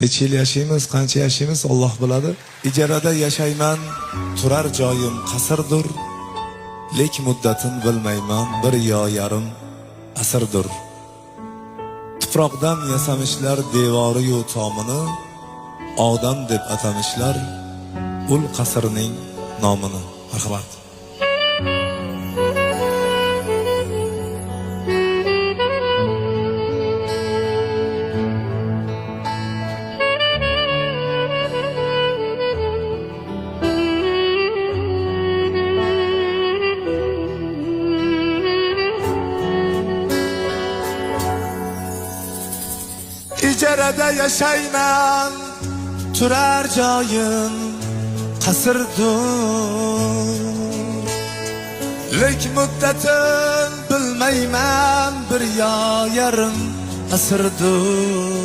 Necha yil yashaymiz, qancha yashaymiz Alloh biladi. Ijarada yashayman, turar joyim qasrdir. Lek muddatin bilmayman, bir yo yarim asrdir. Tuproqdan yasamishlar devori yu tomini, odam deb atamishlar ul qasrning nomini. Marhamat. İjarada yaşayman, turar joyim qasrdir. Lek muddatin bilmayman, bir yo yarim asrdir.